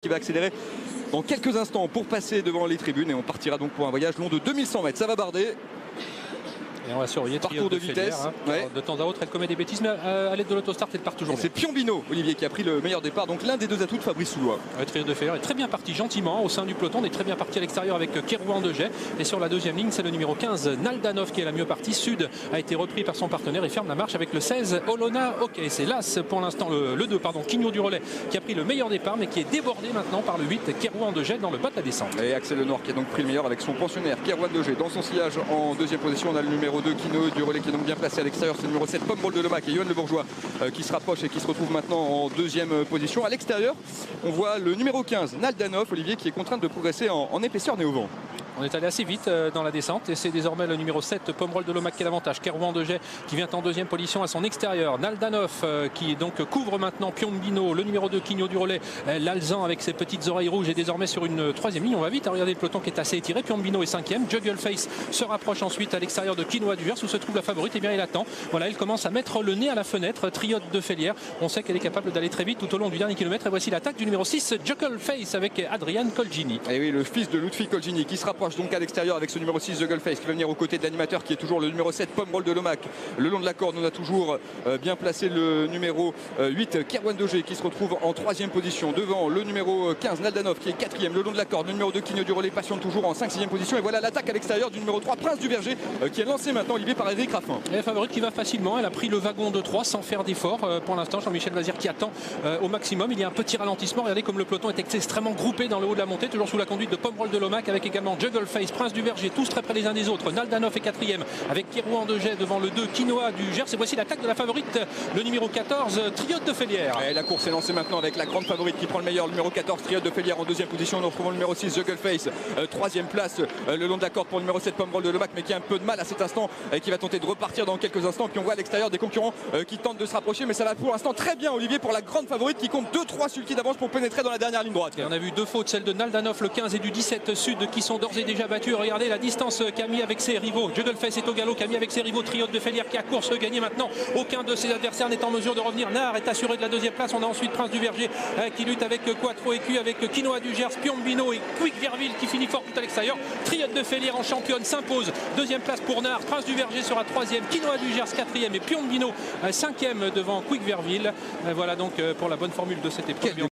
Qui va accélérer dans quelques instants pour passer devant les tribunes et on partira donc pour un voyage long de 2100 mètres. Ça va barder. Et on va surveiller parcours de vitesse. Ouais. De temps à autre, elle commet des bêtises, mais à l'aide de l'autostart, elle part toujours. C'est Piombino, Olivier, qui a pris le meilleur départ. Donc l'un des deux atouts de Fabrice Soulois. Trio de Feller est très bien parti gentiment au sein du peloton. On est très bien parti à l'extérieur avec Kerouan de Jet. Et sur la deuxième ligne, c'est le numéro 15, Naldanov, qui est la mieux partie. Sud a été repris par son partenaire et ferme la marche avec le 16, Olona. Ok, c'est l'As pour l'instant, le 2, pardon, Quigno du Relais, qui a pris le meilleur départ, mais qui est débordé maintenant par le 8, Kerouan de Jet, dans le bas de la descente. Et Axel Lenoir qui a donc pris le meilleur avec son pensionnaire, Kerouan de Jet. Dans son sillage en deuxième position, on a le numéro 2, Quigno du Relais, qui est donc bien placé à l'extérieur. C'est le numéro 7, Pomerol de Lomac et Johan Le Bourgeois qui se rapproche et qui se retrouve maintenant en deuxième position. À l'extérieur, on voit le numéro 15, Naldanov, Olivier, qui est contraint de progresser en épaisseur né au vent. On est allé assez vite dans la descente et c'est désormais le numéro 7, Pomerol de Lomac qui a l'avantage. Kerouan de Jet qui vient en deuxième position à son extérieur. Naldanov qui donc couvre maintenant Piombino, le numéro 2, Quigno du Relais, l'Alzan avec ses petites oreilles rouges est désormais sur une troisième ligne. On va vite à regarder le peloton qui est assez étiré. Piombino est cinquième. Juggleface se rapproche ensuite à l'extérieur de Quinoa du Gers où se trouve la favorite. Et bien il attend. Voilà, il commence à mettre le nez à la fenêtre. Triote de Félière. On sait qu'elle est capable d'aller très vite tout au long du dernier kilomètre. Et voici l'attaque du numéro 6, Juggleface avec Adrian Colgini. Et oui, le fils de Ludwig Colgini qui se rapproche donc à l'extérieur avec ce numéro 6, Juggleface, qui va venir aux côtés de l'animateur qui est toujours le numéro 7, Pomerol de Lomac. Le long de la corde, on a toujours bien placé le numéro 8, Kerouan de Jet, qui se retrouve en troisième position. Devant le numéro 15, Naldanov, qui est quatrième. Le long de la corde, le numéro 2, Quigno du Relais, patiente toujours en 5-6e position. Et voilà l'attaque à l'extérieur du numéro 3, Prince du Verger, qui est lancé maintenant, Olivier, par Eric Raffin. Et la favorite qui va facilement. Elle a pris le wagon de 3 sans faire d'effort. Pour l'instant, Jean-Michel Vazir qui attend au maximum. Il y a un petit ralentissement. Regardez comme le peloton est extrêmement groupé dans le haut de la montée, toujours sous la conduite de Pomerol de Lomac, avec également Juggleface, Prince du Verger, tous très près les uns des autres. Naldanov est quatrième avec Kerouan de Jet devant le 2, Quinoa du Gers. Et voici l'attaque de la favorite, le numéro 14, Triote de Félière. Et la course est lancée maintenant avec la grande favorite qui prend le meilleur, le numéro 14, Triote de Félière en deuxième position. Nous retrouvons le numéro 6, Juggleface, troisième place, le long de la corde pour le numéro 7, Pomerol de Lomac, mais qui a un peu de mal à cet instant et qui va tenter de repartir dans quelques instants. Puis on voit à l'extérieur des concurrents qui tentent de se rapprocher, mais ça va pour l'instant très bien, Olivier, pour la grande favorite qui compte 2-3 sulky d'avance pour pénétrer dans la dernière ligne droite. Et on a vu deux fautes, celle de Naldanov, le 15 et du 17 Sud, qui sont d'ores et déjà battus. Regardez la distance qu'a mis avec ses rivaux. Juggleface est au galop, qu'a mis avec ses rivaux. Triote de Félière qui a course gagnée maintenant. Aucun de ses adversaires n'est en mesure de revenir. Nard est assuré de la deuxième place. On a ensuite Prince du Verger qui lutte avec Quattro Écu, avec Quinoa du Gers, Piombino et Quick Verville qui finit fort tout à l'extérieur. Triote de Félière en championne s'impose. Deuxième place pour Nard. Prince du Verger sera troisième. Quinoa du Gers quatrième et Piombino cinquième devant Quick Verville. Voilà donc pour la bonne formule de cette épreuve.